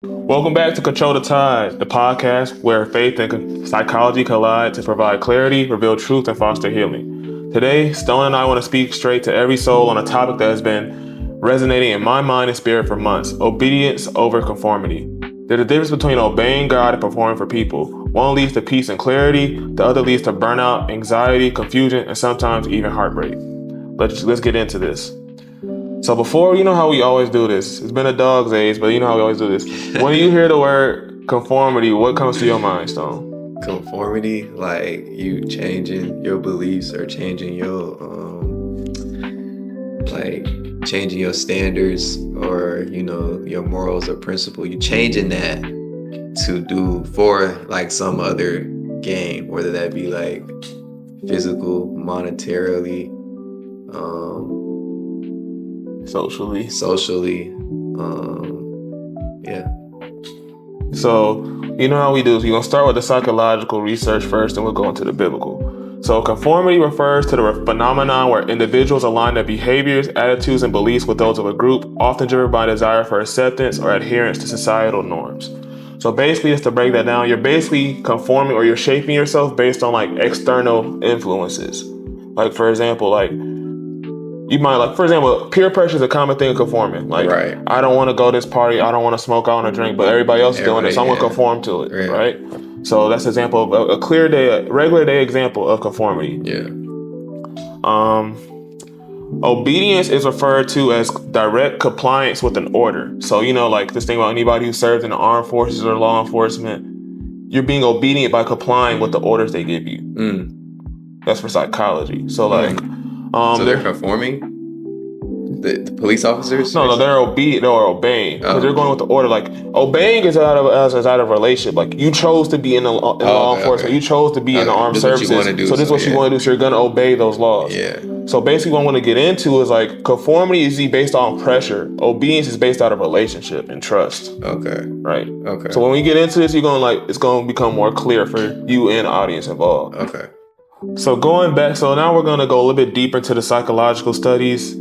Welcome back to Control the Tide, the podcast where faith and psychology collide to provide clarity, reveal truth, and foster healing. Today, Stone and I want to speak straight to every soul on a topic that has been resonating in my mind and spirit for months: obedience over conformity. There's a difference between obeying God and performing for people. One leads to peace and clarity, the other leads to burnout, anxiety, confusion, and sometimes even heartbreak. Let's get into this. So before, you know how we always do this. It's been a dog's age, but you know how we always do this. When you hear the word conformity, what comes to your mind, Stone? Conformity, like you changing your beliefs or changing your changing your standards or your morals or principle. You changing that to do for like some other gain, whether that be like physical, monetarily, socially, yeah. So, you know how we do this. We're going to start with the psychological research first, and we'll go into the biblical. So, conformity refers to the phenomenon where individuals align their behaviors, attitudes, and beliefs with those of a group, often driven by a desire for acceptance or adherence to societal norms. So basically, just to break that down, you're basically conforming or you're shaping yourself based on like external influences. Like, for example, peer pressure is a common thing of conforming. Like, Right. I don't want to go to this party, I don't want to smoke, I want to drink, but everybody else is doing it, so I'm going to conform to it, right? So that's an example of a clear day, a regular day example of conformity. Yeah. Obedience is referred to as direct compliance with an order. So, like this thing about anybody who serves in the armed forces or law enforcement, you're being obedient by complying with the orders they give you. That's for psychology. So, so they're conforming? The police officers? No, they're obedient or obeying because they're going with the order. Like, obeying is out of relationship. Like, you chose to be in law enforcement. Okay. You chose to be in the armed services. So this is what you want to do. So you're going to obey those laws. Yeah. So basically, what I want to get into is like conformity is based on pressure. Obedience is based out of relationship and trust. Okay. Right. Okay. So when we get into this, it's going to become more clear for you and the audience involved. Okay. So going back, so now we're going to go a little bit deeper into the psychological studies.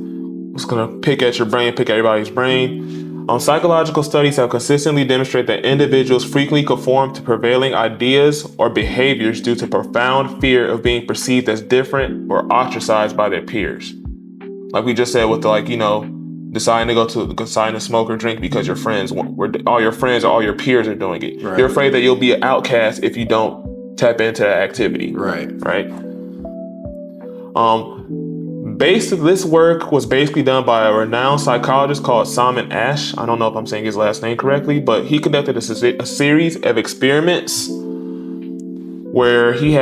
It's going to pick at your brain, pick at everybody's brain. Psychological studies have consistently demonstrated that individuals frequently conform to prevailing ideas or behaviors due to profound fear of being perceived as different or ostracized by their peers. Like we just said with deciding to smoke or drink because your friends, all your friends or all your peers are doing it. Right. You're afraid that you'll be an outcast if you don't tap into that activity. Right. This work was basically done by a renowned psychologist called Simon Ash. I don't know if I'm saying his last name correctly, but he conducted a series of experiments where he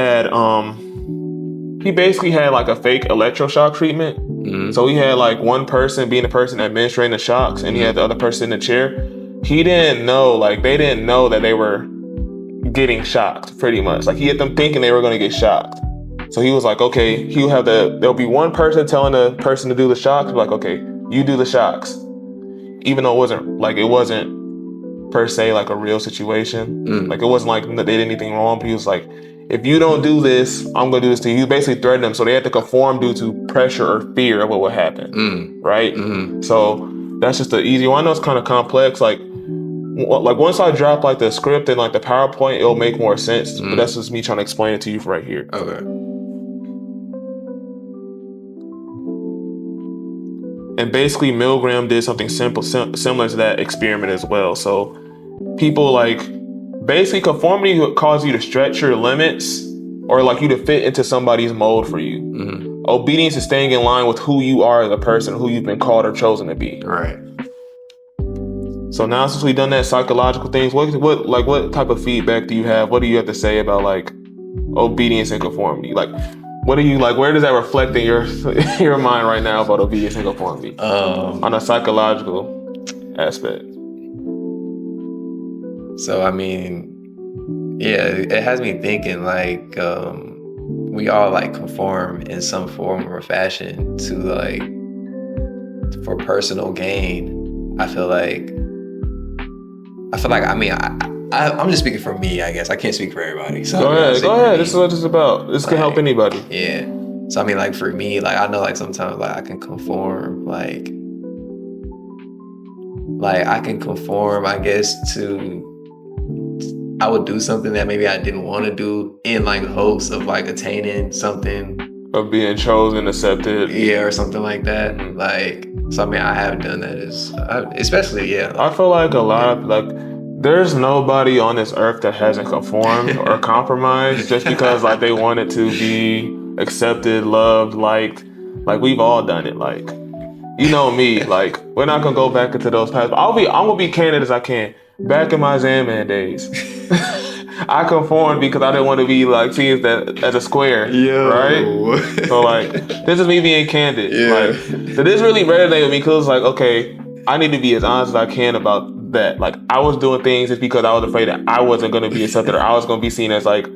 basically had like a fake electroshock treatment. Mm-hmm. So he had like one person being the person administering the shocks, and he had the other person in the chair. They didn't know that they were getting shocked, pretty much. Like, he had them thinking they were going to get shocked. So he was like, okay, there'll be one person telling the person to do the shocks, like, okay, you do the shocks. Even though it wasn't per se like a real situation. Like, it wasn't like they did anything wrong, but he was like, if you don't do this, I'm going to do this to you. He basically threatened them. So they had to conform due to pressure or fear of what would happen. Right? Mm-hmm. So that's just the easy one. I know it's kind of complex. Like once I drop like the script and like the PowerPoint, it'll make more sense. But that's just me trying to explain it to you right here. Okay. And basically, Milgram did something similar to that experiment as well. So people basically conformity would cause you to stretch your limits or like you to fit into somebody's mold for you. Mm-hmm. Obedience is staying in line with who you are as a person, who you've been called or chosen to be. Right. So now since we've done that psychological things, what type of feedback do you have? What do you have to say about like obedience and conformity? Like, what do you like? Where does that reflect in your mind right now about obedience and conformity on a psychological aspect? So I mean, yeah, it has me thinking like we all like conform in some form or fashion to like for personal gain. I feel like I mean I'm just speaking for me, I guess. I can't speak for everybody. So go ahead. This is what this is about. This can help anybody. Yeah. So I mean, like for me, like I know like sometimes like I can conform like like I can conform, I guess, to I would do something that maybe I didn't want to do in like hopes of like attaining something, of being chosen, accepted. yeah, or something like that. Like, so I mean, I have done that, especially, yeah. I feel like a lot of like, there's nobody on this earth that hasn't conformed or compromised just because like they wanted to be accepted, loved, liked. Like we've all done it. Like, you know me. Like we're not gonna go back into those paths. I'm gonna be candid as I can. Back in my Zan-Man days, I conformed because I didn't want to be like seen as a square, right? So like, this is me being candid. Yeah. Like, so this really resonated with me because it's like, okay, I need to be as honest as I can about that. Like, I was doing things just because I was afraid that I wasn't going to be accepted or I was going to be seen as like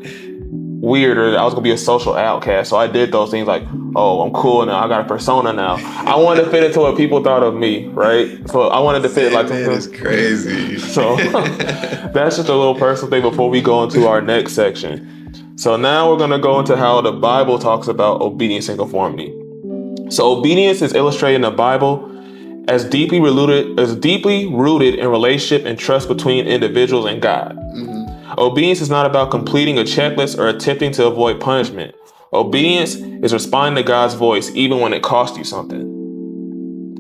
weird or I was going to be a social outcast. So I did those things like, oh, I'm cool now. I got a persona now. I wanted to fit into what people thought of me, right? So I wanted to fit like... Man, it's crazy. So that's just a little personal thing before we go into our next section. So now we're going to go into how the Bible talks about obedience and conformity. So obedience is illustrated in the Bible as deeply rooted in relationship and trust between individuals and God. Obedience is not about completing a checklist or attempting to avoid punishment. Obedience is responding to God's voice even when it costs you something.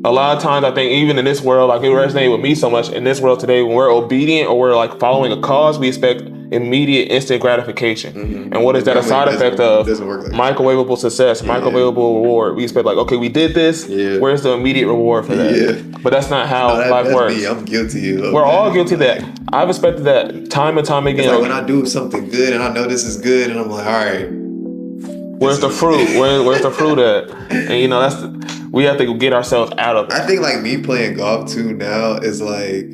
A lot of times I think even in this world, like it resonates with me so much in this world today, when we're obedient or we're like following a cause, we expect immediate instant gratification. And what is that a side effect of? Microwavable success, microwavable reward. We expect like, okay, we did this, where's the immediate reward for that? But that's not how life works. Me. I'm guilty of We're all guilty of that. I've expected that time and time again. It's like when I do something good and I know this is good and I'm like, all right, where's the fruit? Where's the fruit at? And you know, we have to get ourselves out of it. I think like me playing golf too now is like,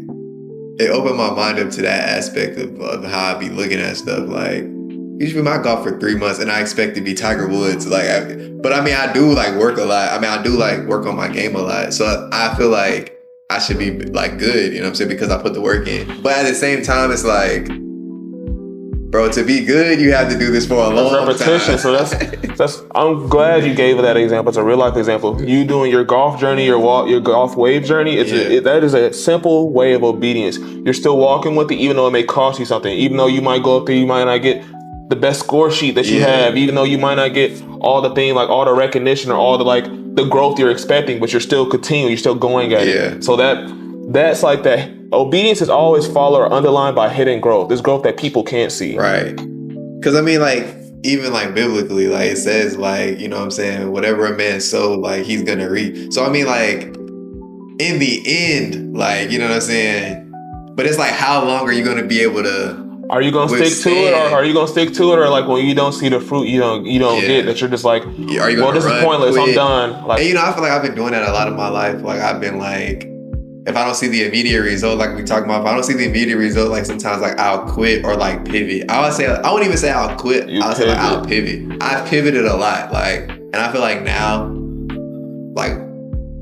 it opened my mind up to that aspect of how I be looking at stuff. Like, usually my golf for 3 months and I expect to be Tiger Woods. Like, but I mean, I do like work a lot. I mean, I do like work on my game a lot. So I feel like I should be like good, you know what I'm saying? Because I put the work in. But at the same time, it's like, bro, to be good, you have to do this for a long repetition. time. So that's. I'm glad you gave that example. It's a real life example. You doing your golf journey, your golf wave journey. That is a simple way of obedience. You're still walking with it, even though it may cost you something. Even though you might go up there, you might not get the best score sheet that you have. Even though you might not get all the thing, like all the recognition or all the like the growth you're expecting, but you're still continuing. You're still going at it. So that's like that. Obedience is always followed or underlined by hidden growth. This growth that people can't see. Right. Because I mean, like, even like biblically, like it says, like, you know what I'm saying, whatever a man sow, like he's gonna reap. So I mean, like, in the end, like, you know what I'm saying? But it's like, how long are you gonna be able to? Are you gonna stick to it, or are you gonna stick to it, or like when you don't see the fruit, you don't get that, you're just like, well, this is pointless. I'm done. Like, and you know, I feel like I've been doing that a lot of my life. Like I've been like, if I don't see the immediate result, like we talked about, if I don't see the immediate result, like sometimes like I'll quit or like pivot. I wouldn't even say I'll quit. I'll say like I'll pivot. I've pivoted a lot, like, and I feel like now, like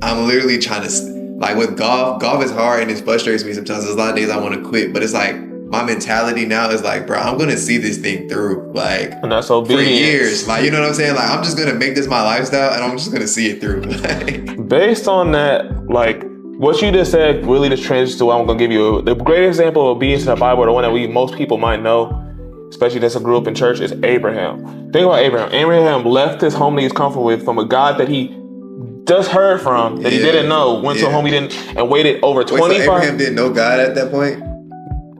I'm literally trying to, like with golf is hard and it frustrates me sometimes. There's a lot of days I want to quit, but it's like my mentality now is like, bro, I'm gonna see this thing through, like, and that's obedience. For years. Like, you know what I'm saying? Like, I'm just gonna make this my lifestyle and I'm just gonna see it through. Based on that, like, what you just said really just transitions to what I'm going to give you. The great example of obedience in the Bible, the one that most people might know, especially those who grew up in church, is Abraham. Think about Abraham. Abraham left his home that he's comfortable with from a God that he just heard from, that he didn't know, went to a home he didn't, and waited over 25 years. So Abraham didn't know God at that point?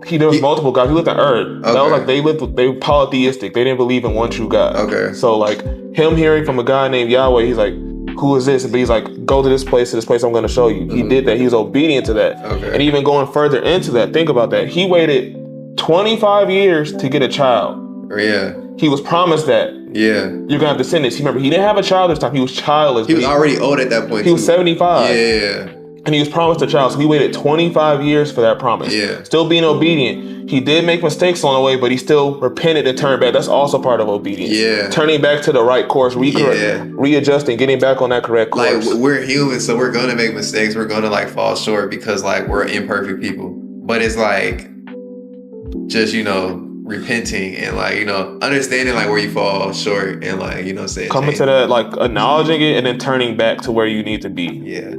There was multiple gods. He lived on earth. Okay. That was like they were polytheistic. They didn't believe in one true God. Okay. So like him hearing from a guy named Yahweh, he's like, who is this? But he's like, go to this place I'm going to show you. He did that. He was obedient to that. Okay. And even going further into that, think about that. He waited 25 years to get a child. Yeah. He was promised that. Yeah. You're going to have descendants. Remember, he didn't have a child this time. He was childless. He was already old at that point. He was 75. Yeah. And he was promised a child. So he waited 25 years for that promise. Yeah. Still being obedient. He did make mistakes along the way, but he still repented and turned back. That's also part of obedience. Yeah. Turning back to the right course, readjusting, getting back on that correct course. Like, we're human, so we're going to make mistakes. We're going to like fall short because like we're imperfect people. But it's like just, you know, repenting and like, you know, understanding like where you fall short and like, you know, saying coming to that, like acknowledging it and then turning back to where you need to be. Yeah.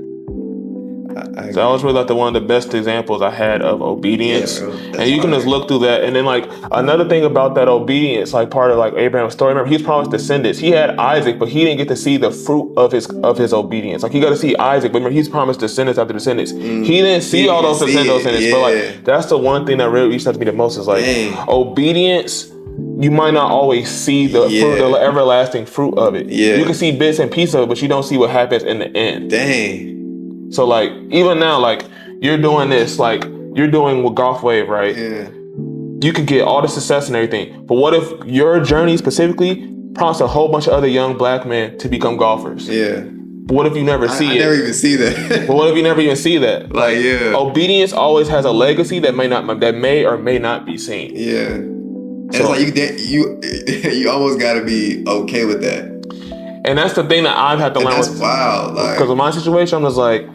So that was really like one of the best examples I had of obedience. Yeah, and you can just look through that. And then like another thing about that obedience, like part of like Abraham's story, remember he was promised descendants. He had Isaac, but he didn't get to see the fruit of his obedience. Like he got to see Isaac, but remember he's promised descendants after descendants. He didn't see all those descendants. But like that's the one thing that really reached out to me the most is like obedience. You might not always see the fruit, the everlasting fruit of it. You can see bits and pieces of it, but you don't see what happens in the end. So like even now, like you're doing this, like you're doing with Golf Wave, right? You could get all the success and everything, but what if your journey specifically prompts a whole bunch of other young black men to become golfers? But what if you never see it? I never even see that. But what if you never even see that? Like obedience always has a legacy that may or may not be seen. And it's like you almost got to be okay with that. And that's the thing that I've had to learn. That's wild. Because in my situation, I'm just like,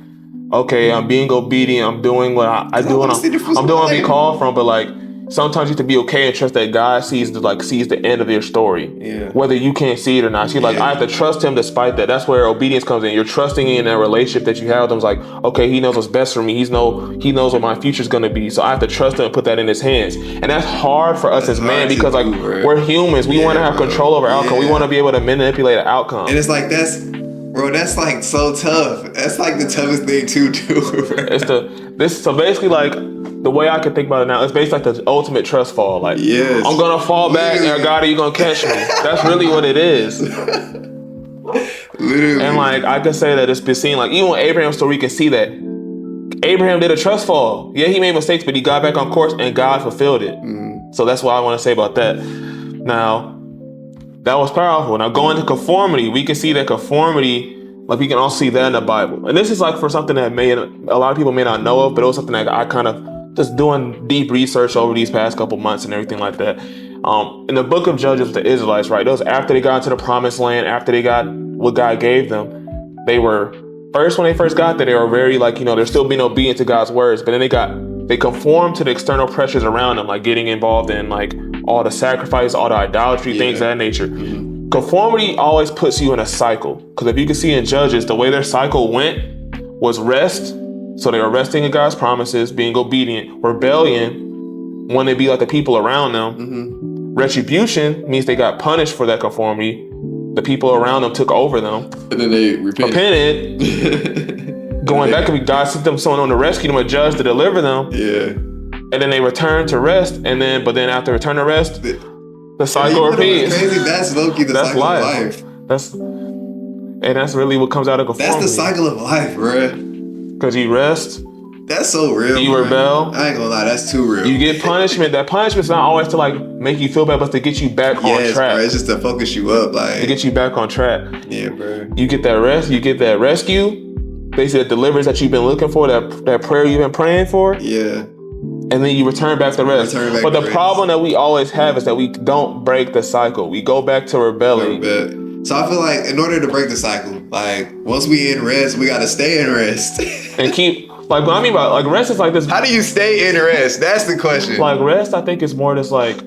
okay, I'm being obedient. I'm doing what I do. I'm doing what I'm called from. But like, sometimes you have to be okay and trust that God sees the end of your story. Whether you can't see it or not. I have to trust him despite that. That's where obedience comes in. You're trusting in that relationship that you have with him. It's like, okay, he knows what's best for me. He knows what my future's gonna be. So I have to trust him and put that in his hands. And that's hard for us as men because like we're humans. We want to have control over outcome. We want to be able to manipulate an outcome. And it's like that's like so tough. That's like the toughest thing to do. So basically like the way I can think about it now, it's basically like the ultimate trust fall. Like, I'm gonna fall back, and God, are you gonna catch me? That's really what it is. Literally. And like I can say that it's been seen, like even with Abraham's story, you can see that Abraham did a trust fall. Yeah, he made mistakes, but he got back on course, and God fulfilled it. So that's what I want to say about that. Now, that was powerful. Now going to conformity, we can see that conformity. Like we can also see that in the Bible. And this is like for something that a lot of people may not know of, but it was something that I kind of just doing deep research over these past couple months and everything like that. In the book of Judges, the Israelites, right? Those after they got into the promised land, after they got what God gave them, when they first got there, they were very like, they're still being obedient to God's words, but then they conformed to the external pressures around them, like getting involved in like all the sacrifice, all the idolatry, things of that nature. Conformity always puts you in a cycle. Because if you can see in Judges, the way their cycle went was rest. So they were resting in God's promises, being obedient. Rebellion, when they be like the people around them. Retribution means they got punished for that conformity. The people around them took over them. And then they repented. Going back, God sent them someone on to rescue them, a judge to deliver them. And then they returned to rest. But then after return to rest, the cycle repeats. Crazy. That's low-key the cycle of life. That's really what comes out of conformity. That's the cycle of life, bro. Because you rest. That's so real. You rebel. I ain't gonna lie, that's too real. You get punishment. That punishment's not always to like make you feel bad, but to get you back on track. Bro, it's just to focus you up, like to get you back on track. Yeah, bro. You get that rest. You get that rescue. Basically, the deliverance that you've been looking for, that prayer you've been praying for. And then you return back to rest. But the problem that we always have is that we don't break the cycle. We go back to rebelling. So I feel like in order to break the cycle, like once we in rest, we gotta stay in rest. And keep, like what I mean by like rest is like this. How do you stay in rest? That's the question. Like rest, I think is more just like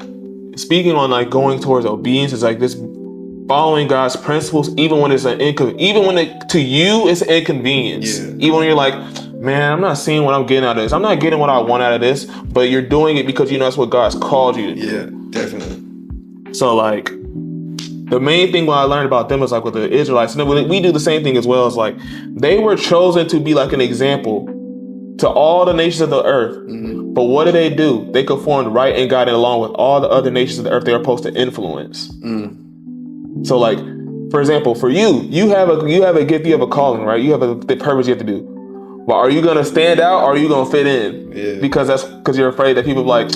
speaking on like going towards obedience is like this following God's principles, even when it's to you it's an inconvenience. Even when you're like, man, I'm not seeing what I'm getting out of this. I'm not getting what I want out of this, but you're doing it because you know that's what God's called you to do. Yeah, definitely. So like, the main thing what I learned about them is like with the Israelites, and we do the same thing as well, is like, they were chosen to be like an example to all the nations of the earth. But what did they do? They conformed right and got it along with all the other nations of the earth they were supposed to influence. So like, for example, for you have a gift, you have a calling, right? You have the purpose you have to do. Well, are you gonna stand out or are you gonna fit in? Because you're afraid that people like,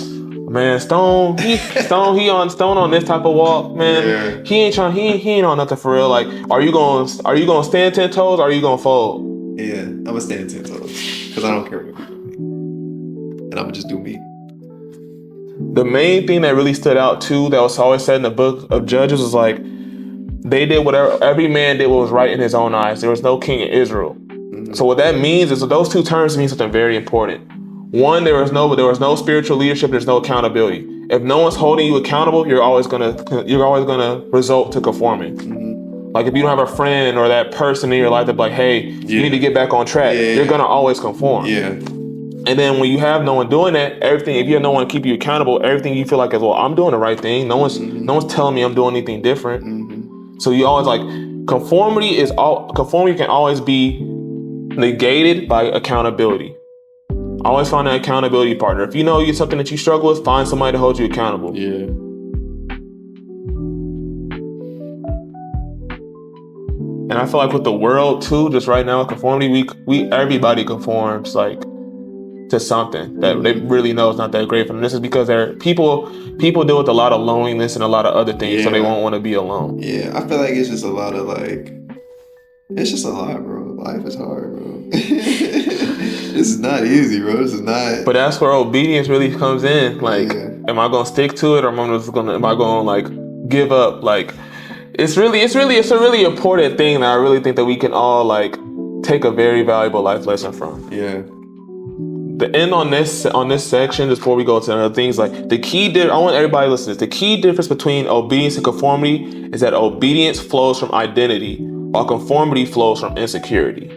man, Stone on this type of walk, man. He ain't on nothing for real. Like, are you gonna stand 10 toes or are you gonna fold? Yeah, I'm gonna stand 10 toes because I don't care what people do, and I'm gonna just do me. The main thing that really stood out too, that was always said in the book of Judges, was like, they did whatever, every man did what was right in his own eyes. There was no king in Israel. So what that means is that those two terms mean something very important. One, there was no spiritual leadership. There's no accountability. If no one's holding you accountable, you're always gonna result to conforming. Like if you don't have a friend or that person in your life that's like, hey, you need to get back on track, you're gonna always conform. Yeah. And then when you have no one doing that, everything, if you have no one to keep you accountable, everything you feel like is, well, I'm doing the right thing. No one's telling me I'm doing anything different. So you always like, conformity can always be negated by accountability. Always find an accountability partner. If you know it's something that you struggle with, find somebody to hold you accountable. Yeah. And I feel like with the world too, just right now, conformity, we everybody conforms like to something that they really know is not that great for them. This is because people deal with a lot of loneliness and a lot of other things, so they won't want to be alone. Yeah, I feel like it's just a lot of like, it's just a lot, bro. Life is hard, bro. This is not easy, bro. This is not. But that's where obedience really comes in. Like, am I gonna stick to it, or am I gonna like give up? Like, it's a really important thing that I really think that we can all like take a very valuable life lesson from. Yeah. The end on this section, just before we go to other things, like I want everybody to listen to this. The key difference between obedience and conformity is that obedience flows from identity, while conformity flows from insecurity.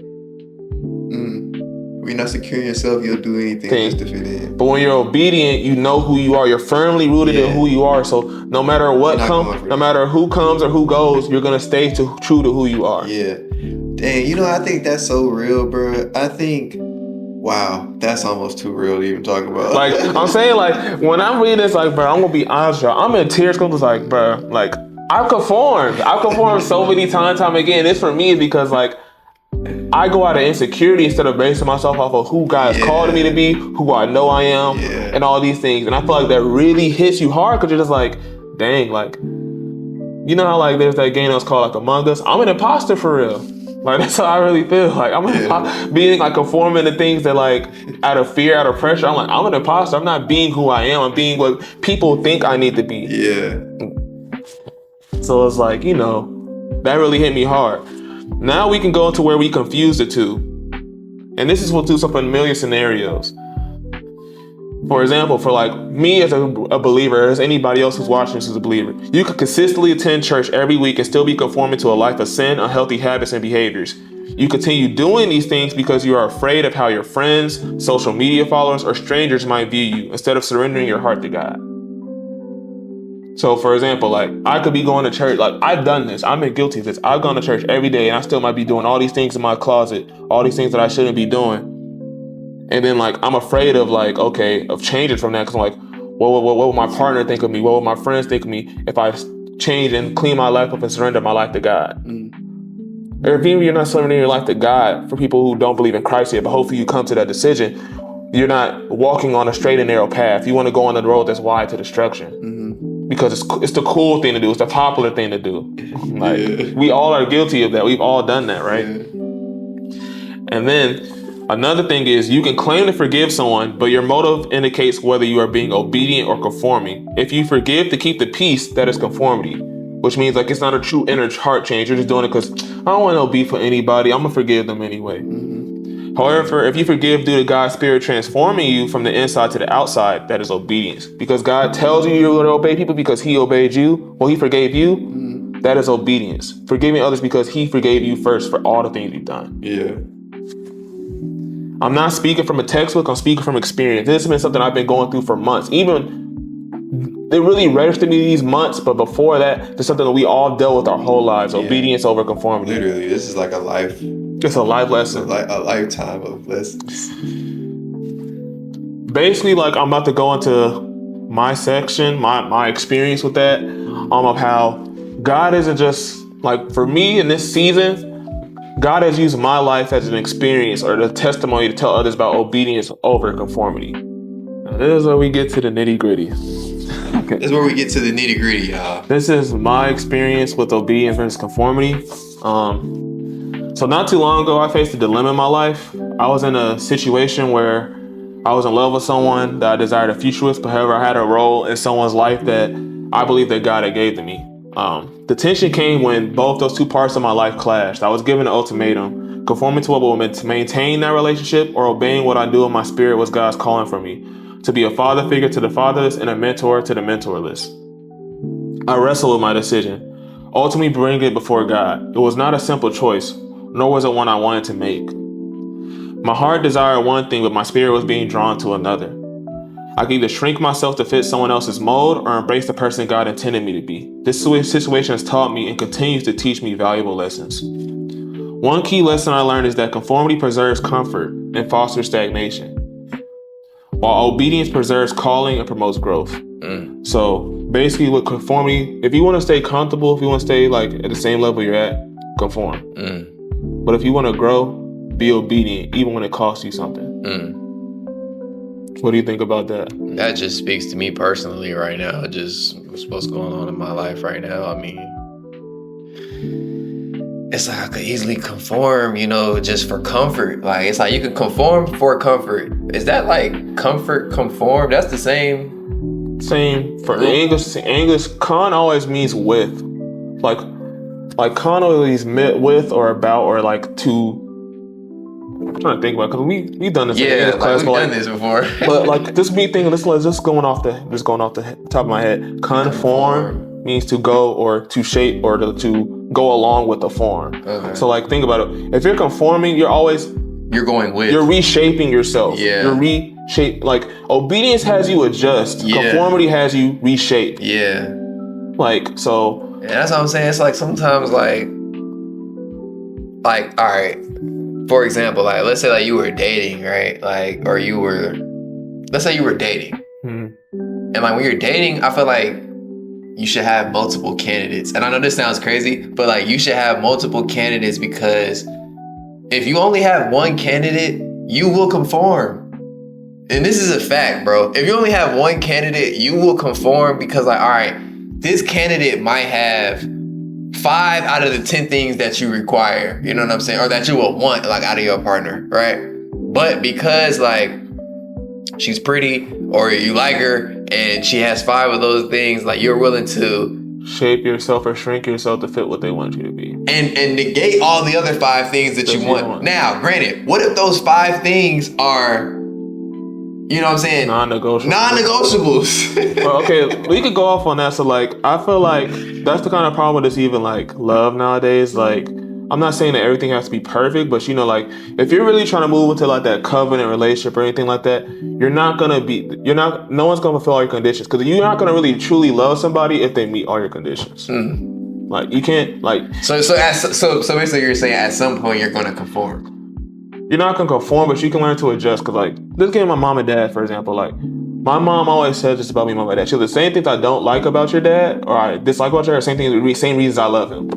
When you're not secure in yourself, you'll do anything just to fit in. But when you're obedient, you know who you are. You're firmly rooted in who you are. So no matter what comes, no matter who comes or who goes, you're gonna stay true to who you are. Yeah. Dang, I think that's so real, bro. I think, wow, that's almost too real to even talk about. Like, I'm saying, like, when I'm reading this, like, bro, I'm gonna be honest, y'all. I'm in tears because, like, bro, like, I've conformed so many times again. This for me is because, like, I go out of insecurity instead of basing myself off of who God has called me to be, who I know I am, and all these things. And I feel like that really hits you hard because you're just like, dang, like, you know how like there's that game that's called like Among Us? I'm an imposter for real. Like that's how I really feel. Like I'm being like conforming to things that like out of fear, out of pressure. I'm like, I'm an imposter. I'm not being who I am. I'm being what people think I need to be. Yeah. So it's like, that really hit me hard. Now we can go into where we confuse the two. And this is we'll do some familiar scenarios. For example, for like me as a believer, as anybody else who's watching this who's a believer, you could consistently attend church every week and still be conforming to a life of sin, unhealthy habits, and behaviors. You continue doing these things because you are afraid of how your friends, social media followers, or strangers might view you instead of surrendering your heart to God. So for example, like I could be going to church, like I've done this, I've been guilty of this. I've gone to church every day and I still might be doing all these things in my closet, all these things that I shouldn't be doing. And then like, I'm afraid of like, of changing from that. Cause I'm like, what will my partner think of me? What will my friends think of me if I change and clean my life up and surrender my life to God? Or if even you're not surrendering your life to God, for people who don't believe in Christ yet, but hopefully you come to that decision, you're not walking on a straight and narrow path. You want to go on the road that's wide to destruction. Because it's the cool thing to do. It's the popular thing to do. Like we all are guilty of that. We've all done that, right? And then another thing is you can claim to forgive someone, but your motive indicates whether you are being obedient or conforming. If you forgive to keep the peace, that is conformity, which means like it's not a true inner heart change. You're just doing it because I don't want no beef with anybody. I'm gonna forgive them anyway. However, if you forgive due to God's Spirit transforming you from the inside to the outside, that is obedience. Because God tells you you're going to obey people because He obeyed you, He forgave you, that is obedience. Forgiving others because He forgave you first for all the things you've done. Yeah. I'm not speaking from a textbook, I'm speaking from experience. This has been something I've been going through for months. Even, it really registered me these months, but before that, there's something that we all dealt with our whole lives, obedience over conformity. Literally, this is like a life. It's a life lesson. A lifetime of lessons. Basically, like I'm about to go into my section, my experience with that, of how God isn't just, like for me in this season, God has used my life as an experience or the testimony to tell others about obedience over conformity. Now, this is where we get to the nitty gritty. This is where we get to the nitty gritty, y'all. This is my experience with obedience versus conformity. So not too long ago, I faced a dilemma in my life. I was in a situation where I was in love with someone that I desired a future with, but however, I had a role in someone's life that I believe that God had gave to me. The tension came when both those two parts of my life clashed. I was given an ultimatum, conforming to what was meant to maintain that relationship or obeying what I knew in my spirit was God's calling for me, to be a father figure to the fatherless and a mentor to the mentorless. I wrestled with my decision. ultimately bring it before God. It was not a simple choice, nor was it one I wanted to make. My heart desired one thing, but my spirit was being drawn to another. I could either shrink myself to fit someone else's mold or embrace the person God intended me to be. This situation has taught me and continues to teach me valuable lessons. One key lesson I learned is that conformity preserves comfort and fosters stagnation, while obedience preserves calling and promotes growth. So basically with conformity, if you want to stay comfortable, if you want to stay like at the same level you're at, conform. But if you want to grow, be obedient, even when it costs you something. What do you think about that? That just speaks to me personally right now. Just what's going on in my life right now. I mean, it's like I could easily conform, just for comfort. Like, it's like you can conform for comfort. Is that like comfort, conform? That's the same. Same for English. Con always means with. Like con always meant with or about or like to. I'm trying to think about it because we've done this in English class. We've done this before. But like just me thinking, just going off the top of my head. Conform means to go or to shape or to go along with the form. Okay. So like think about it. If you're conforming, you're going with. You're reshaping yourself. Yeah. You're like obedience has you adjust. Yeah. Conformity has you reshape. Yeah. Like so. Yeah, that's what I'm saying. It's like sometimes like all right. For example, like let's say like you were dating, right? Like let's say you were dating. And like when you're dating, I feel like you should have multiple candidates. And I know this sounds crazy, but like you should have multiple candidates because if you only have one candidate, you will conform. And this is a fact, bro. If you only have one candidate, you will conform because like, all right, this candidate might have 5 out of the 10 things that you require, you know what I'm saying? Or that you will want like out of your partner, right? But because like she's pretty or you like her and she has 5 of those things, like you're willing to shape yourself or shrink yourself to fit what they want you to be. And negate all the other 5 things that you want. Now, granted, what if those 5 things are, you know what I'm saying? Non-negotiables. Well, okay, we could go off on that. So like, I feel like that's the kind of problem with this even like love nowadays. Like, I'm not saying that everything has to be perfect, but like if you're really trying to move into like that covenant relationship or anything like that, no one's gonna fulfill all your conditions because you're not gonna really truly love somebody if they meet all your conditions. Like you can't like. So basically you're saying at some point you're gonna conform. You're not gonna conform, but you can learn to adjust. Cause like, let's get my mom and dad, for example. Like, my mom always says this about me, mom and dad. She'll the same things I don't like about your dad, or I dislike about your dad, same reasons I love him.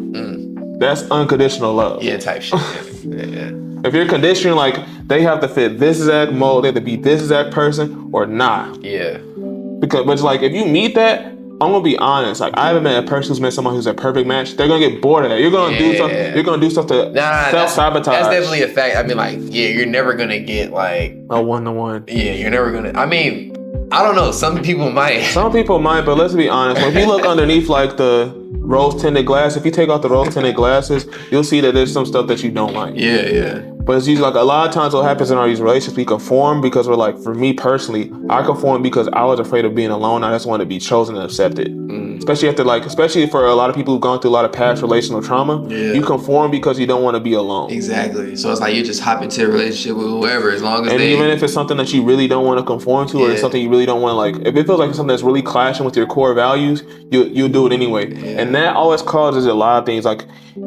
That's unconditional love. Yeah, type shit. Yeah. If you're conditioning, like, they have to fit this exact mold, they have to be this exact person, or not. Yeah. But it's like, if you meet that, I'm gonna be honest. Like I haven't met a person who's met someone who's a perfect match. They're gonna get bored of that. You're gonna do something. You're gonna do stuff to self-sabotage. That's definitely a fact. I mean, like, yeah, you're never gonna get like a 1-to-1. Yeah, you're never gonna. I mean, I don't know. Some people might. Some people might, but let's be honest. When you look underneath like the rose-tinted glass, if you take out the rose-tinted glasses, you'll see that there's some stuff that you don't like. Yeah. But it's usually like a lot of times what happens in our these relationships, we conform because we're like, for me personally, I conform because I was afraid of being alone. I just wanted to be chosen and accepted. Especially for a lot of people who've gone through a lot of past relational trauma, you conform because you don't want to be alone. Exactly. So it's like you just hop into a relationship with whoever as long as even if it's something that you really don't want to conform to or it's something you really don't want to like, if it feels like it's something that's really clashing with your core values, you'll do it anyway. Yeah. And that always causes a lot of things like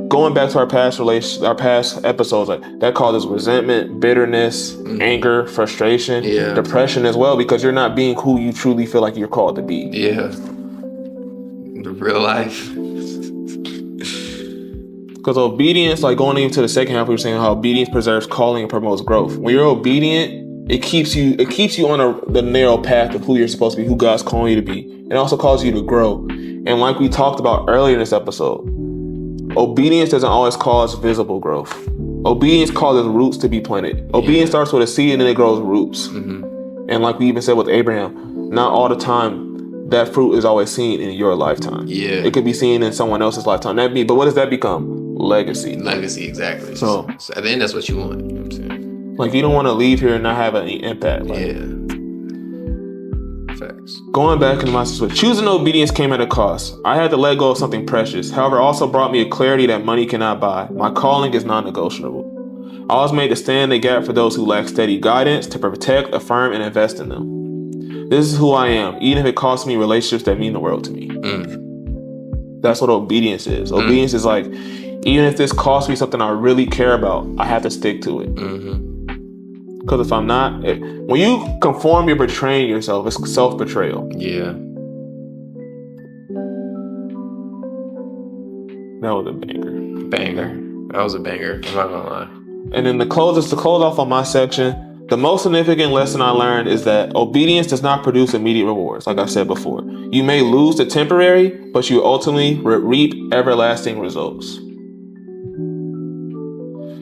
going back to our past episodes, like that causes resentment, bitterness, anger, frustration, depression as well, because you're not being who you truly feel like you're called to be. Yeah. The real life. Because obedience, like going into the second half, we were saying how obedience preserves calling and promotes growth. When you're obedient, it keeps you on the narrow path of who you're supposed to be, who God's calling you to be. It also causes you to grow. And like we talked about earlier in this episode, obedience doesn't always cause visible growth. Obedience causes roots to be planted. Obedience starts with a seed and then it grows roots. And like we even said with Abraham, not all the time that fruit is always seen in your lifetime. Yeah. It could be seen in someone else's lifetime. But what does that become? Legacy. Legacy, exactly. So at the end, that's what you want. You know what I'm saying? Like, you don't want to leave here and not have any impact. Like, Facts. Going back into my switch, choosing obedience came at a cost. I had to let go of something precious. However, it also brought me a clarity that money cannot buy. My calling is non-negotiable. I was made to stand in the gap for those who lack steady guidance, to protect, affirm, and invest in them. This is who I am, even if it costs me relationships that mean the world to me. That's what obedience is. Obedience is like, even if this costs me something I really care about, I have to stick to it. Because if I'm not, when you conform, you're betraying yourself. It's self-betrayal. Yeah. That was a banger. That was a banger. I'm not gonna lie. And then to close off on my section, the most significant lesson I learned is that obedience does not produce immediate rewards, like I said before. You may lose the temporary, but you ultimately reap everlasting results.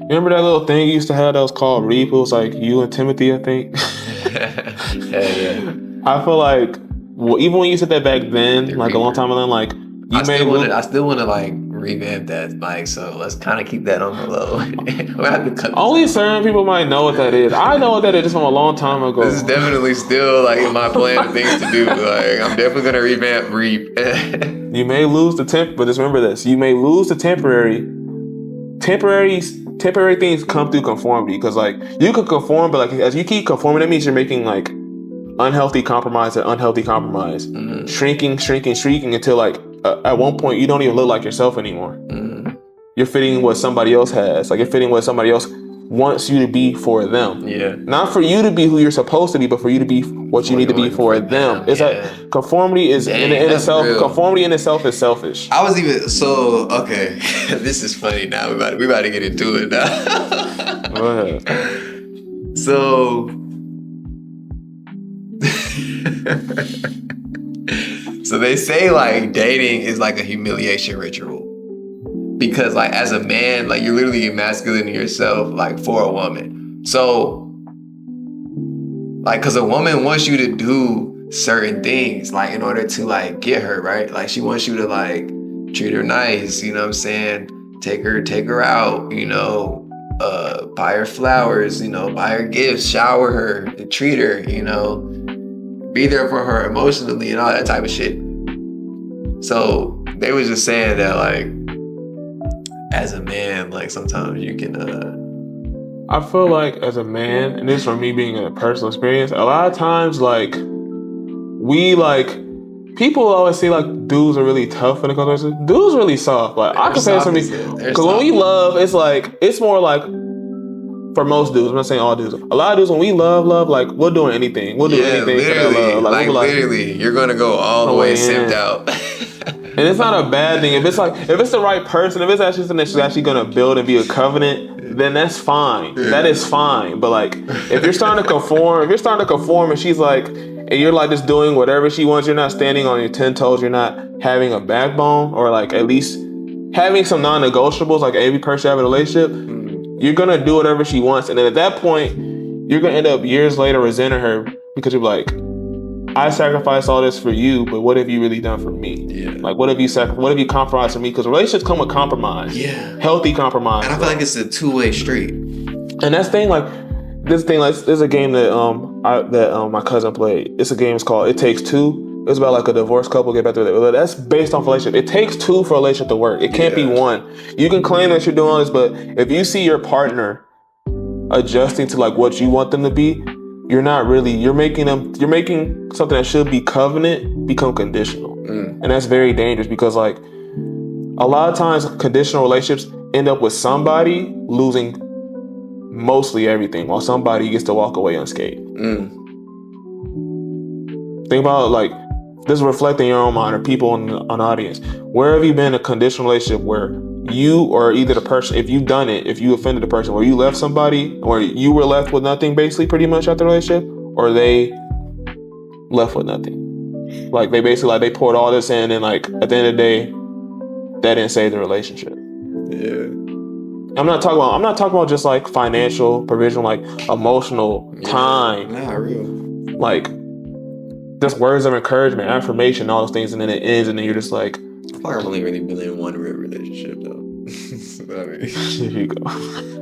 Remember that little thing you used to have that was called Reap? It was like you and Timothy, I think. Yeah. I feel like, well, even when you said that back then, The like Reaper. a long time ago, like I still want to like revamp that, like, so let's kind of keep that on the low. We'll have to cut this only out. certain people might know what that is. I know what that is from a long time ago. This is definitely still like in my plan of things to do. Like, I'm definitely gonna revamp Reap. You may lose the but just remember this: you may lose the temporary things come through conformity. Because like you could conform, but like as you keep conforming, that means you're making like unhealthy compromise, shrinking until like at one point you don't even look like yourself anymore. You're fitting what somebody else has. Like you're fitting what somebody else wants you to be for them. Yeah. Not for you to be who you're supposed to be, but for you to be what you need to be for them. It's like conformity is in itself. Real. Conformity in itself is selfish. I was even okay. This is funny now. We about to get into it now. Go ahead. So they say like dating is like a humiliation ritual. Because like as a man, like you're literally emasculating yourself like for a woman. So like, cause a woman wants you to do certain things like in order to like get her, right? Like she wants you to like treat her nice, you know what I'm saying? Take her out, you know, buy her flowers, you know, buy her gifts, shower her, treat her, you know, be there for her emotionally and all that type of shit. So they was just saying that like, as a man, like sometimes you can I feel like as a man, and this from me being in a personal experience, a lot of times like we like people always say like dudes are really tough when it comes to dudes really soft. Like I can say this for me because when we love, it's like it's more like for most dudes. I'm not saying all dudes. A lot of dudes when we love, like we'll do anything. We'll do anything for that love. Like literally, you're gonna go all the way simped out. And it's not a bad thing. If it's the right person, if it's actually something that's actually gonna build and be a covenant, then that's fine. Yeah. That is fine. But like, if you're starting to conform, and she's like, and you're like just doing whatever she wants, you're not standing on your 10 toes, you're not having a backbone, or like at least having some non-negotiables, like every person having a relationship, you're gonna do whatever she wants, and then at that point, you're gonna end up years later resenting her because you're like, I sacrificed all this for you, but what have you really done for me? Yeah. Like, what have you compromised for me? Because relationships come with compromise. Yeah. Healthy compromise. And I feel like it's a two-way street. And that's thing, like, there's a game that my cousin played. It's a game, it's called It Takes Two. It's about like a divorced couple get back together. That's based on relationship. It takes two for a relationship to work. It can't be one. You can claim that you're doing all this, but if you see your partner adjusting to like what you want them to be, you're making something that should be covenant become conditional. And that's very dangerous because like a lot of times conditional relationships end up with somebody losing mostly everything while somebody gets to walk away unscathed. Think about like this is reflecting your own mind or people on the audience. Where have you been in a conditional relationship where you or either the person, if you've done it, if you offended the person, where you left somebody, or you were left with nothing basically pretty much after the relationship, or they left with nothing? Like they basically like they poured all this in and like at the end of the day, that didn't save the relationship. Yeah. I'm not talking about just like financial provision, like emotional time. Nah, real. Like just words of encouragement, affirmation, all those things, and then it ends, and then you're just like, I feel like I've only really been in one real relationship though. I mean, here you go.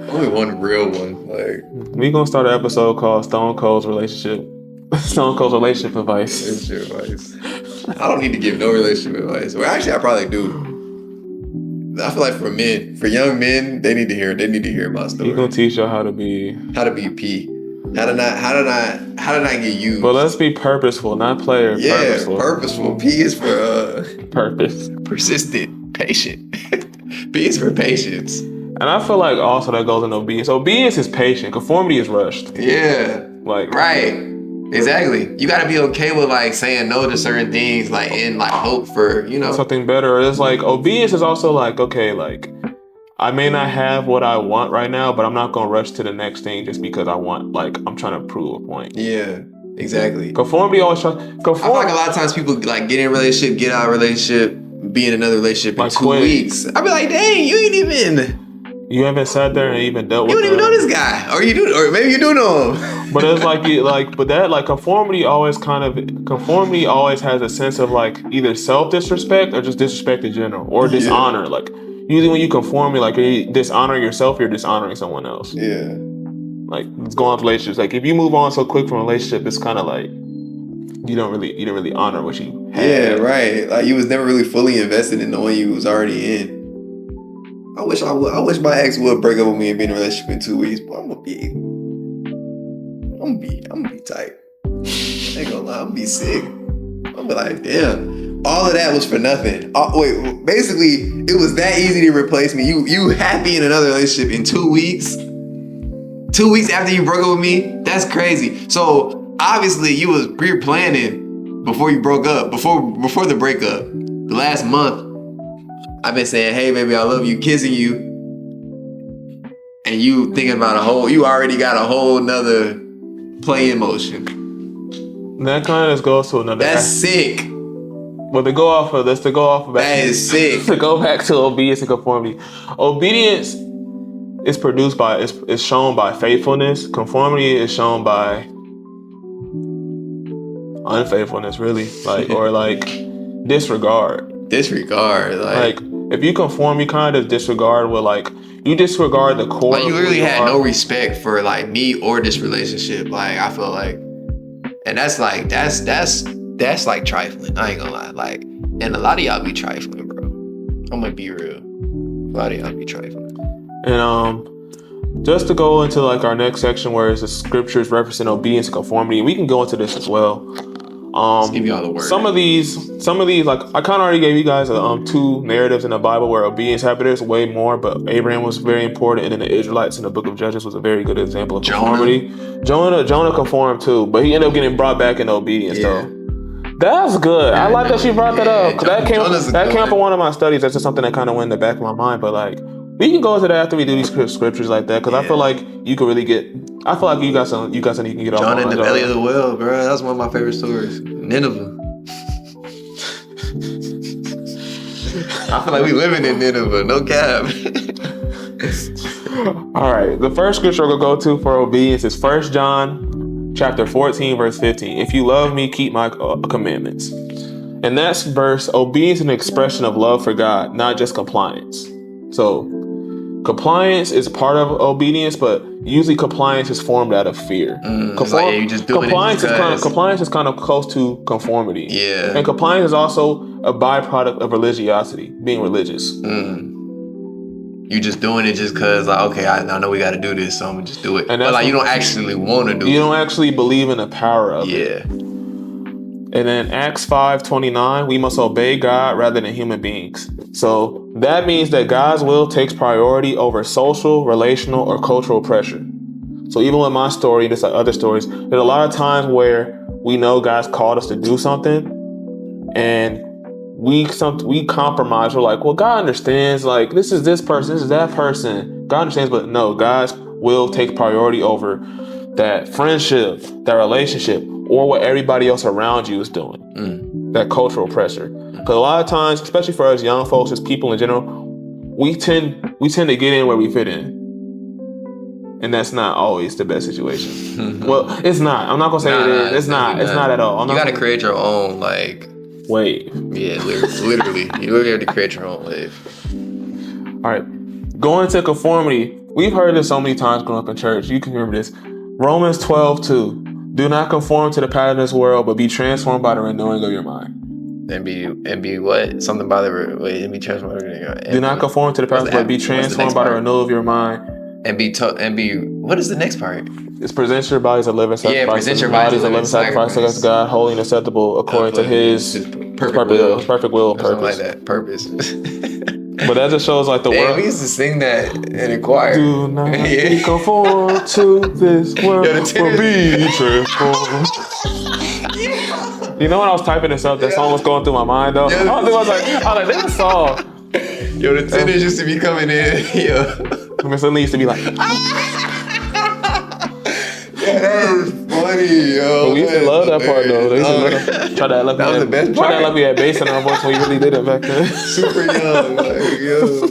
Only one real one. Like we gonna start an episode called Stone Cold's Relationship. Stone Cold's relationship advice. Relationship advice. I don't need to give no relationship advice. Well, actually, I probably do. I feel like for young men, they need to hear my story. He's gonna teach y'all how to be P. How to not get used. But let's be purposeful, not player. Yeah, purposeful. P is for purpose. Persistent, patient. P is for patience. And I feel like also that goes in obedience. Obedience is patient. Conformity is rushed. Yeah. Like right. Exactly. You gotta be okay with like saying no to certain things, like in like hope for, something better. It's like obedience is also like, okay, like I may not have what I want right now, but I'm not gonna rush to the next thing just because I want, like, I'm trying to prove a point. Yeah, exactly. Conformity always I feel like a lot of times people like get in a relationship, get out of a relationship, be in another relationship in 2 weeks. I be like, dang, you haven't sat there and even dealt with. You don't even know this guy, or you do, or maybe you do know him. But it's like conformity always has a sense of like either self-disrespect or just disrespect in general, or dishonor. Like usually when you conform, like you dishonor yourself, you're dishonoring someone else. Yeah. Like it's going on with relationships. Like if you move on so quick from a relationship, it's kind of like you didn't really honor what you had. Yeah, right. Like you was never really fully invested in the one you was already in. I wish my ex would break up with me and be in a relationship in 2 weeks, but I'm gonna be tight. I ain't gonna lie, I'm gonna be sick. I'm gonna be like, damn, all of that was for nothing. Basically, it was that easy to replace me. You happy in another relationship in 2 weeks? 2 weeks after you broke up with me? That's crazy. So obviously you was pre-planning before you broke up, before the breakup. The last month, I've been saying, hey baby, I love you, kissing you. And you thinking about you already got a whole nother play in motion. That kind of just goes to another. That's sick. But to go off of that is sick. To go back to obedience and conformity. Obedience is shown by faithfulness. Conformity is shown by unfaithfulness, really. Like disregard. Like if you conform, you kind of disregard you disregard the core. Like you literally had no respect for like me or this relationship. Like I feel like, and that's like trifling. I ain't gonna lie. Like, and a lot of y'all be trifling, bro. I'm gonna be real. A lot of y'all be trifling. And just to go into like our next section where it's the scriptures referencing obedience and conformity, we can go into this as well. Let's give you all the words. Some of these, like I kind of already gave you guys 2 narratives in the Bible where obedience happened. There's way more, but Abraham was very important, and then the Israelites in the Book of Judges was a very good example of conformity. Jonah conformed too, but he ended up getting brought back in obedience though. That's good. I like that she brought that up. That came up in one of my studies. That's just something that kind of went in the back of my mind. But like, we can go into that after we do these scriptures like that, because I feel like you could really get. I feel like you got something you can get off. Jonah in the belly of the whale, bro. That's one of my favorite stories. Nineveh. I feel like we living in Nineveh. No cap. All right. The first scripture we'll go to for obedience is 1 John chapter 14, verse 15. If you love me, keep my commandments. And that's verse. Obedience is an expression of love for God, not just compliance. So compliance is part of obedience, but usually compliance is formed out of fear. Compliance is kind of close to conformity. Yeah. And compliance is also a byproduct of religiosity, being religious. You just doing it just because, like, okay, I know we got to do this, so I'm going to just do it. But like, you don't actually want to do it. You don't actually believe in the power of it. Yeah. And then Acts 5:29, we must obey God rather than human beings. So that means that God's will takes priority over social, relational, or cultural pressure. So even with my story, just like other stories, there's a lot of times where we know God's called us to do something, and we compromise. We're like, well, God understands. Like this is this person, this is that person. God understands, but no, God's will take priority over that friendship, that relationship, or what everybody else around you is doing. That cultural pressure. Because a lot of times, especially for us young folks, as people in general, we tend to get in where we fit in. And that's not always the best situation. Well, it's not. I'm not going to say it is. It's not. It's not at all. You got to create your own, wave. Yeah, literally. You literally have to create your own wave. All right. Going to conformity. We've heard this so many times growing up in church. You can remember this. Romans 12:2. Do not conform to the pattern of this world, but be transformed by the renewing of your mind. And be what? Something by the way, and be transformed. Do not conform to the pattern, but be transformed by the renewal of your mind. And be what is the next part? It's present your bodies a living sacrifice. Yeah, present your bodies a living sacrifice against God, holy and acceptable according to His perfect will and purpose. Something like that. Purpose. But that just shows like the world. We used to sing that in a choir. Do not be conformed to this world, but be transformed. You know when I was typing this up, that song was going through my mind though. I was like, there's a song. Yo, the tenors used to be coming in. Yo. Miss Lily used to be like, that is funny, yo. But we used to love that part though. They used to try to act like that was the best part. Try to act like we had bass in our voice when we really did it back then. Super young, like, yo.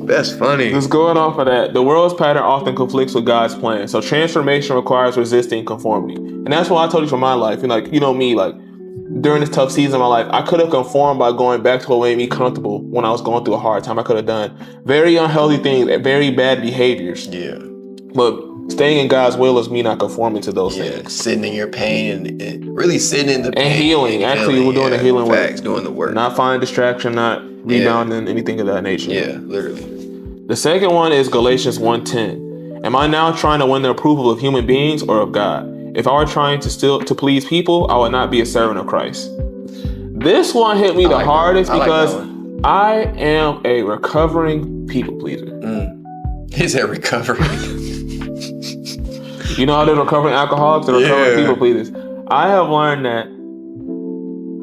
That's funny. Just going off of that, the world's pattern often conflicts with God's plan. So transformation requires resisting conformity. And that's what I told you for my life. And like, you know me, like during this tough season of my life, I could have conformed by going back to what made me comfortable when I was going through a hard time. I could have done very unhealthy things, very bad behaviors. Yeah. But staying in God's will is me not conforming to those things. Sitting in your pain and really sitting in the pain. And healing. Actually, we're doing the healing work. Doing the work. Not finding distraction, not rebounding, anything of that nature. Yeah, literally. The second one is Galatians 1:10. Am I now trying to win the approval of human beings or of God? If I were trying to please people, I would not be a servant of Christ. This one hit me the hardest because I am a recovering people pleaser. Is that recovering? You know how they're recovering alcoholics? They're recovering people pleasers. I have learned that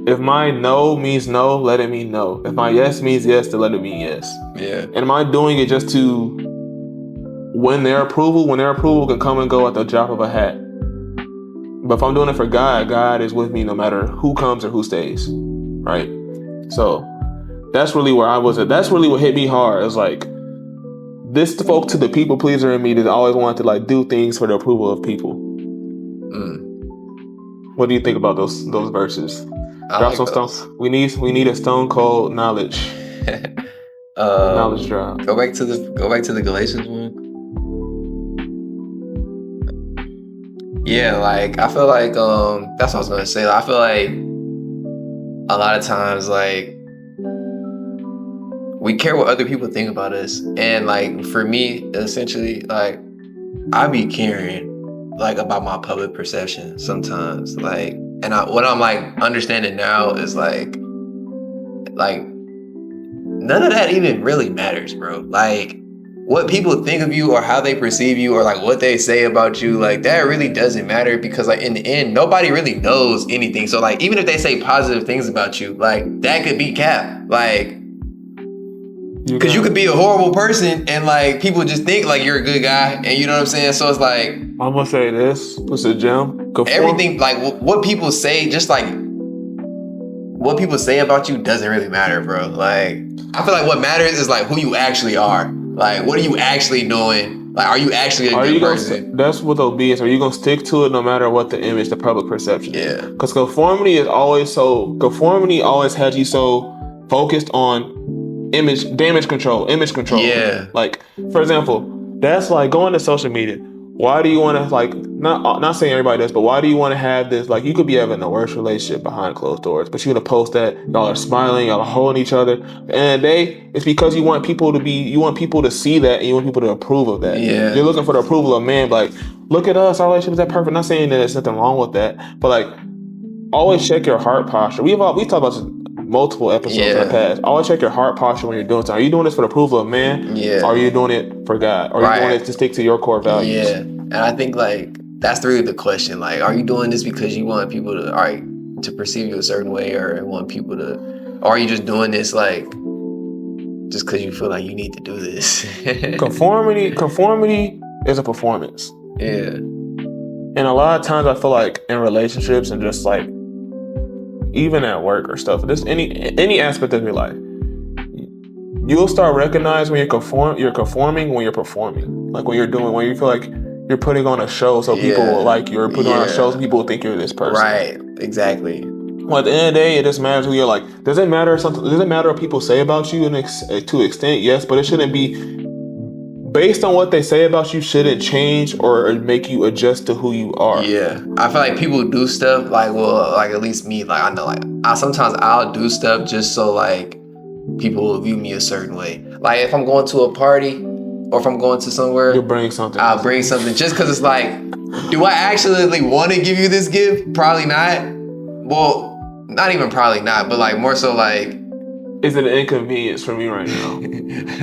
if my no means no, let it mean no. If my yes means yes, then let it mean yes. Yeah. And am I doing it just to win their approval? When their approval can come and go at the drop of a hat. But if I'm doing it for God, God is with me no matter who comes or who stays. Right? So that's really where I was at. That's really what hit me hard. It was like, this spoke to the people pleaser in me that always wanted to like do things for the approval of people. What do you think about those verses? Drop some stones. We need a stone cold knowledge. Knowledge drop. Go back to the Galatians one. Yeah, like I feel like that's what I was gonna say. Like, I feel like a lot of times like we care what other people think about us, and like for me, essentially, like I be caring like about my public perception sometimes, like, and what I'm like understanding now is like none of that even really matters, bro. Like what people think of you or how they perceive you or like what they say about you, like that really doesn't matter because like in the end, nobody really knows anything. So like even if they say positive things about you, like that could be cap, like. Because you could be a horrible person and like people just think like you're a good guy, and you know what I'm saying? So it's like I'm gonna say this. What's a gem? Everything like what people say, just like what people say about you doesn't really matter, bro. Like I feel like what matters is like who you actually are. Like what are you actually doing? Like are you actually a good person? That's what obedience. Are you gonna stick to it no matter what the image, the public perception? Yeah. Because conformity always has you so focused on damage control. Yeah. Like, for example, that's like going to social media. Why do you want to like, not saying everybody does, but why do you want to have this, like you could be having the worst relationship behind closed doors, but you're going to post that, y'all are smiling, y'all are holding each other. At the end of the day, it's because you want people to see that and you want people to approve of that. Yeah. You're looking for the approval of man, like, look at us, our relationship is that perfect. Not saying that there's nothing wrong with that, but like, always check your heart posture. We talked about this multiple episodes in the past. Always check your heart posture when you're doing something. Are you doing this for the approval of man? Yeah. Or are you doing it for God? Or are you doing it to stick to your core values? Yeah. And I think like that's really the question. Like, are you doing this because you want people to perceive you a certain way, or want people to, or are you just doing this like just because you feel like you need to do this? Conformity is a performance. Yeah. And a lot of times I feel like in relationships and just like even at work or stuff, just any aspect of your life, you'll start recognizing when you're conforming when you're performing. Like when you feel like you're putting on a show so people will like you're putting on a show so people will think you're this person. Right, exactly. Well, at the end of the day, it just matters who you're like. Does it matter what people say about you to an extent? Yes, but it shouldn't be based on what they say about you shouldn't change or make you adjust to who you are. Yeah, I feel like people do stuff like, well, like at least me, like I know, like sometimes I'll do stuff just so like people will view me a certain way. Like if I'm going to a party or if I'm going to somewhere, You'll bring something. I'll bring something just because it's like, do I actually want to give you this gift? Probably not. Well, not even probably not, but like more so like, is it an inconvenience for me right now?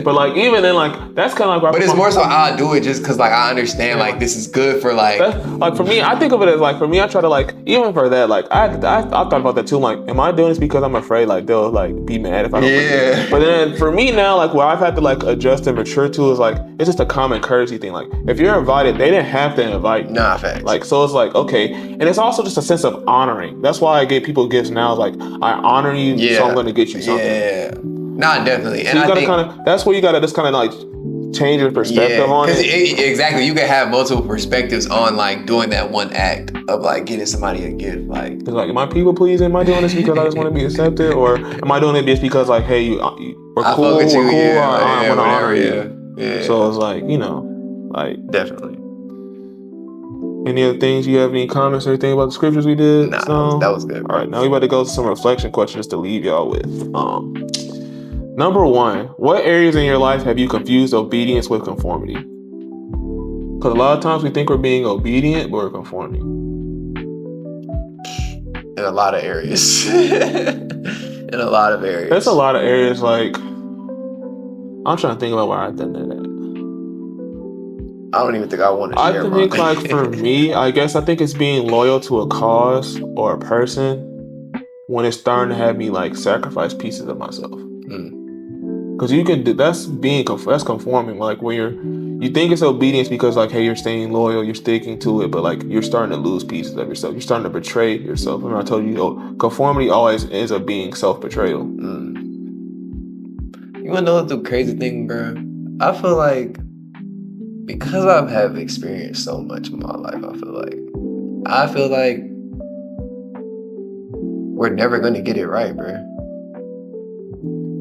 But like even then, like that's kind of like. But it's more so I'll do it just because like I understand like this is good for like. That's, like for me, I think of it as like for me, I try to like even for that like I thought about that too. Like, am I doing this because I'm afraid like they'll like be mad if I don't? Yeah. But then for me now, like what I've had to like adjust and mature to is like it's just a common courtesy thing. Like if you're invited, they didn't have to invite you. Nah, facts. Like so it's like okay, and it's also just a sense of honoring. That's why I give people gifts now. Like I honor you, so I'm gonna get you something. Yeah. Nah, definitely. So and I think that's where you gotta just kind of like change your perspective on it. Exactly, you can have multiple perspectives on like doing that one act of like getting somebody a gift. Like, it's like, am I people pleasing? Am I doing this because I just want to be accepted, or am I doing it just because like, hey, we're cool, we're cool, I want to honor you. Yeah. So it's like, like definitely. Any other things? You have any comments or anything about the scriptures we did? Nah, that was good. All right, now we about to go to some reflection questions to leave y'all with. Number 1, what areas in your life have you confused obedience with conformity? Because a lot of times we think we're being obedient, but we're conforming. In a lot of areas. In a lot of areas. That's a lot of areas. Like, I'm trying to think about where I've done that at. I don't even think I want to share mine. I think like for me, I think it's being loyal to a cause or a person when it's starting to have me like sacrifice pieces of myself. Because you can do that's conforming. Like when you think it's obedience because like, hey, you're staying loyal, you're sticking to it, but like you're starting to lose pieces of yourself. You're starting to betray yourself. Remember I told you, conformity always ends up being self-betrayal. You wanna know the crazy thing, bro? I feel like because I've have experienced so much in my life, I feel like we're never gonna get it right, bro.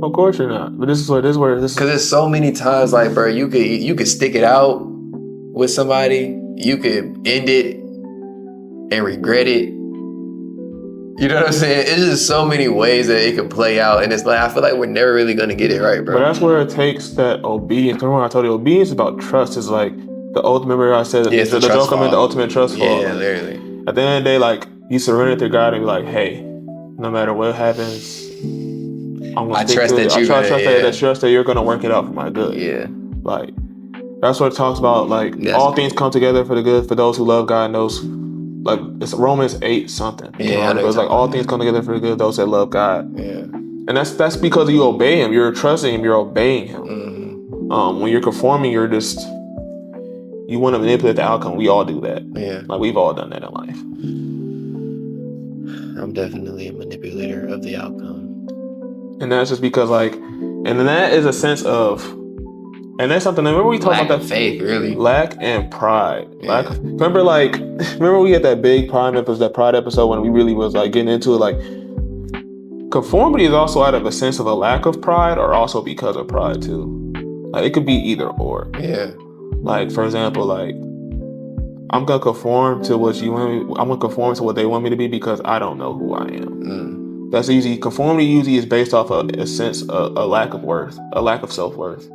Of course you're not. But this is where because there's so many times like, bro, you could stick it out with somebody, you could end it and regret it. You know what I'm saying? It's just so many ways that it could play out, and it's like I feel like we're never really gonna get it right, bro. But that's where it takes that obedience. Remember when I told you obedience is about trust. Is like the ultimate. Remember I said the joke I'm in the ultimate trust fall. Yeah, literally. At the end of the day, like you surrender to God and be like, hey, no matter what happens, I trust that you're gonna work it out for my good. Yeah. Like that's what it talks about. Like all things come together for the good for those who love God and those. Like it's Romans 8 something. Yeah, it's like all things come together for the good of those that love God. Yeah. And that's because you obey Him. You're trusting Him. You're obeying Him. Mm-hmm. When you're conforming, you want to manipulate the outcome. We all do that. Yeah. Like we've all done that in life. I'm definitely a manipulator of the outcome. And that's just because and then that is a sense of. And that's something. Remember we talked about that faith, really. Lack and pride. Yeah. Remember we had that big pride episode when we really was like getting into it. Like conformity is also out of a sense of a lack of pride, or also because of pride too. Like it could be either or. Yeah. Like for example, like I'm gonna conform to what you want me. I'm gonna conform to what they want me to be because I don't know who I am. That's easy. Conformity usually is based off of a sense of a lack of worth, a lack of self-worth.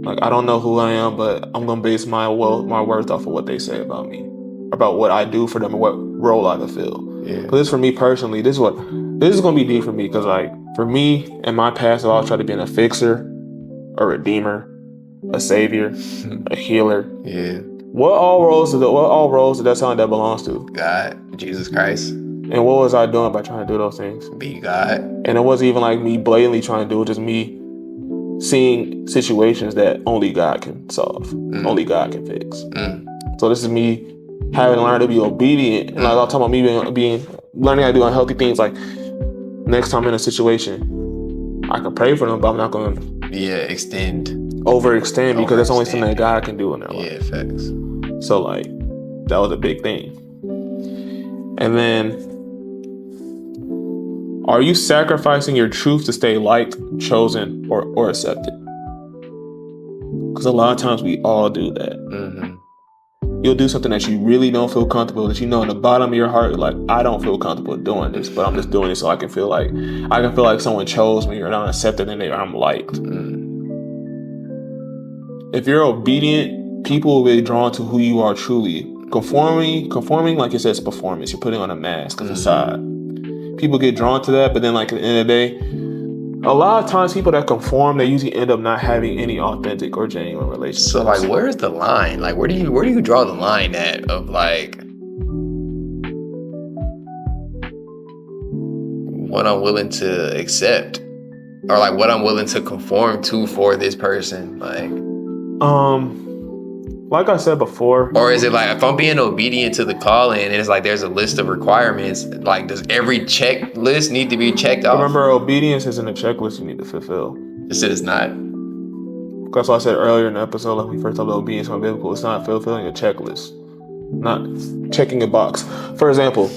Like I don't know who I am, but I'm gonna base my worth off of what they say about me, about what I do for them, and what role I fulfill. Yeah. But this for me personally, this is gonna be deep for me because like for me in my past, I've always tried to be a fixer, a redeemer, a savior, a healer. Yeah. What all roles did that sound that belongs to? God, Jesus Christ. And what was I doing by trying to do those things? Be God. And it wasn't even like me blatantly trying to do it, just me seeing situations that only God can solve, only God can fix. So this is me having to learn to be obedient. And like I was talking about me learning how to do unhealthy things. Like next time I'm in a situation, I can pray for them, but I'm not going to overextend because that's only something that God can do in their life. Yeah, facts. So like that was a big thing. And then, are you sacrificing your truth to stay liked, chosen, or accepted? Because a lot of times we all do that. Mm-hmm. You'll do something that you really don't feel comfortable, that you know in the bottom of your heart, like, I don't feel comfortable doing this, but I'm just doing it so I can feel like someone chose me, or I'm accepted and I'm liked. If you're obedient, people will be drawn to who you are truly. Conforming, like it says, performance. You're putting on a mask, a facade. People get drawn to that, but then, like, at the end of the day, a lot of times people that conform, they usually end up not having any authentic or genuine relationships. So, like, where's the line? Like, where do you draw the line at of, like, what I'm willing to accept, or like what I'm willing to conform to for this person? Like I said before, or is it like, if I'm being obedient to the calling and it's like there's a list of requirements, like, does every checklist need to be checked off? Remember, obedience isn't a checklist you need to fulfill. This is not. That's what I said earlier in the episode, like we first talked about obedience on biblical. It's not fulfilling a checklist, not checking a box. For example,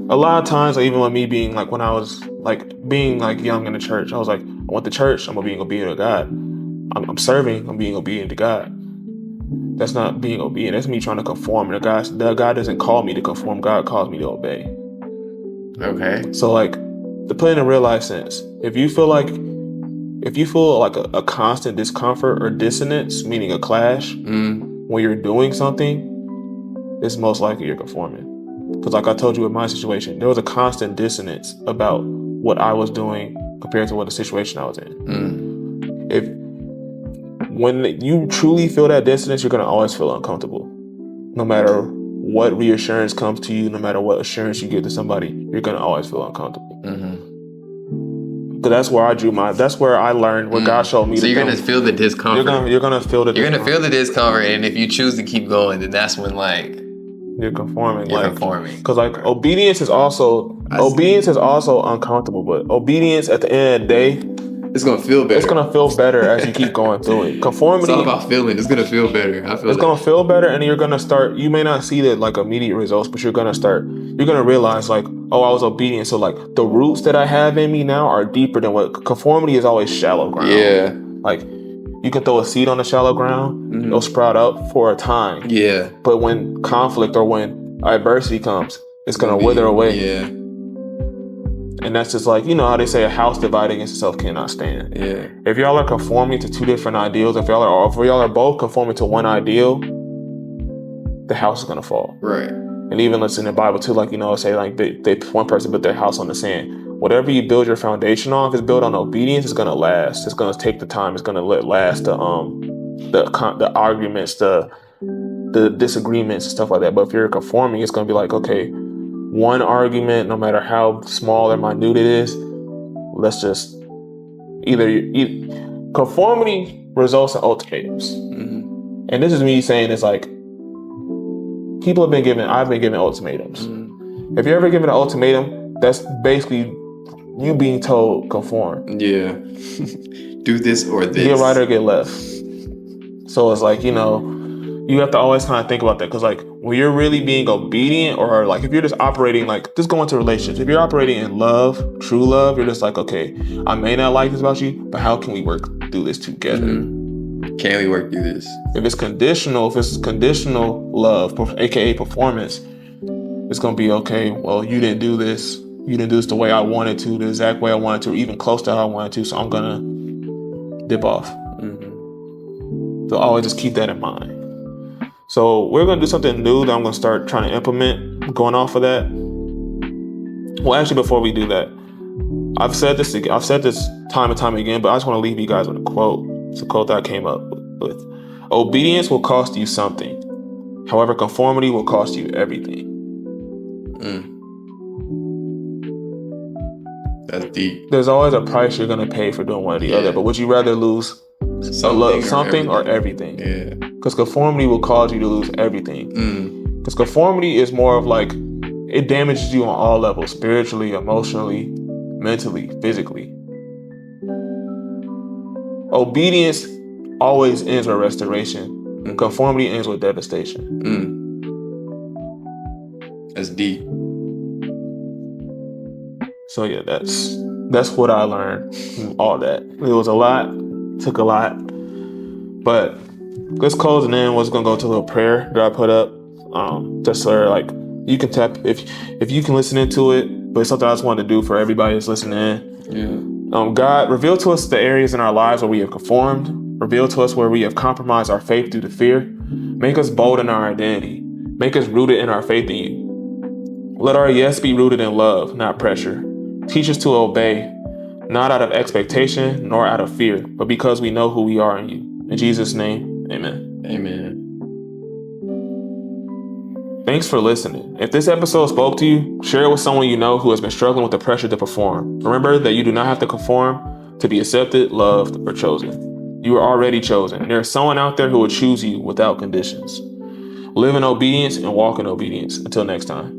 a lot of times, like, even with me being like, when I was like being like young in the church, I was like, I went to church, I'm being obedient to God. I'm serving, I'm being obedient to God. That's not being obedient. That's me trying to conform to God. God doesn't call me to conform. God calls me to obey. Okay. So, like, to put it in a real life sense, if you feel like a constant discomfort or dissonance, meaning a clash, when you're doing something, it's most likely you're conforming. Because, like I told you with my situation, there was a constant dissonance about what I was doing compared to what the situation I was in. When you truly feel that dissonance, you're going to always feel uncomfortable. No matter what reassurance comes to you, no matter what assurance you give to somebody, you're going to always feel uncomfortable. Because that's where I learned, where God showed me. So you're going to feel the discomfort. You're going to feel the discomfort. You're going to feel the discomfort, and if you choose to keep going, then that's when, like, you're conforming. You're conforming. Because, like, obedience is also uncomfortable, but obedience at the end of the day, it's gonna feel better. It's gonna feel better as you keep going through it. Conformity. It's all about feeling. It's gonna feel better. It's gonna feel better, and you're gonna start. You may not see the like immediate results, but you're gonna realize, like, oh, I was obedient. So, like, the roots that I have in me now are deeper than what conformity is. Always shallow ground. Yeah. Like, you can throw a seed on the shallow ground, it'll sprout up for a time. Yeah. But when conflict or when adversity comes, it's gonna wither away. Yeah. And that's just like, you know how they say a house divided against itself cannot stand. Yeah. If y'all are conforming to two different ideals, if y'all are both conforming to one ideal, the house is gonna fall. Right. And even let's in the Bible too, like, you know, say like they one person built their house on the sand. Whatever you build your foundation on, if it's built on obedience, it's gonna last. It's gonna take the time. It's gonna last the arguments, the disagreements and stuff like that. But if you're conforming, it's gonna be like, okay, one argument, no matter how small or minute it is, let's just conformity results in ultimatums. And this is me saying, it's like, I've been given ultimatums. If you're ever given an ultimatum, that's basically you being told conform. Yeah. Do this or this. Get right or get left. So it's like, you know, you have to always kind of think about that, because, like, when you're really being obedient, or like if you're just operating, like, just go into relationships. If you're operating in love, true love, you're just like, okay, I may not like this about you, but how can we work through this together? Can we work through this? If it's conditional love, aka performance, it's gonna be, okay, well, you didn't do this the way I wanted to, the exact way I wanted to, or even close to how I wanted to, so I'm gonna dip off. So always just keep that in mind. So we're going to do something new that I'm going to start trying to implement, going off of that. Well, actually, before we do that, I've said this time and time again, but I just want to leave you guys with a quote. It's a quote that I came up with. Obedience will cost you something. However, conformity will cost you everything. That's deep. There's always a price you're going to pay for doing one or the other, but would you rather lose something or everything? Yeah. Because conformity will cause you to lose everything. Because conformity is more of like, it damages you on all levels: spiritually, emotionally, mentally, physically. Obedience always ends with restoration. Conformity ends with devastation. That's deep. So yeah, that's what I learned from all that. It was a lot, took a lot. But let's close and then we're gonna go to a little prayer that I put up. Just so like you can tap if you can listen into it, but it's something I just wanted to do for everybody that's listening in. Yeah. God, reveal to us the areas in our lives where we have conformed. Reveal to us where we have compromised our faith due to fear. Make us bold in our identity. Make us rooted in our faith in you. Let our yes be rooted in love, not pressure. Teach us to obey, not out of expectation nor out of fear, but because we know who we are in you. In Jesus' name, amen. Amen. Thanks for listening. If this episode spoke to you, share it with someone you know who has been struggling with the pressure to perform. Remember that you do not have to conform to be accepted, loved, or chosen. You are already chosen, and there is someone out there who will choose you without conditions. Live in obedience and walk in obedience. Until next time.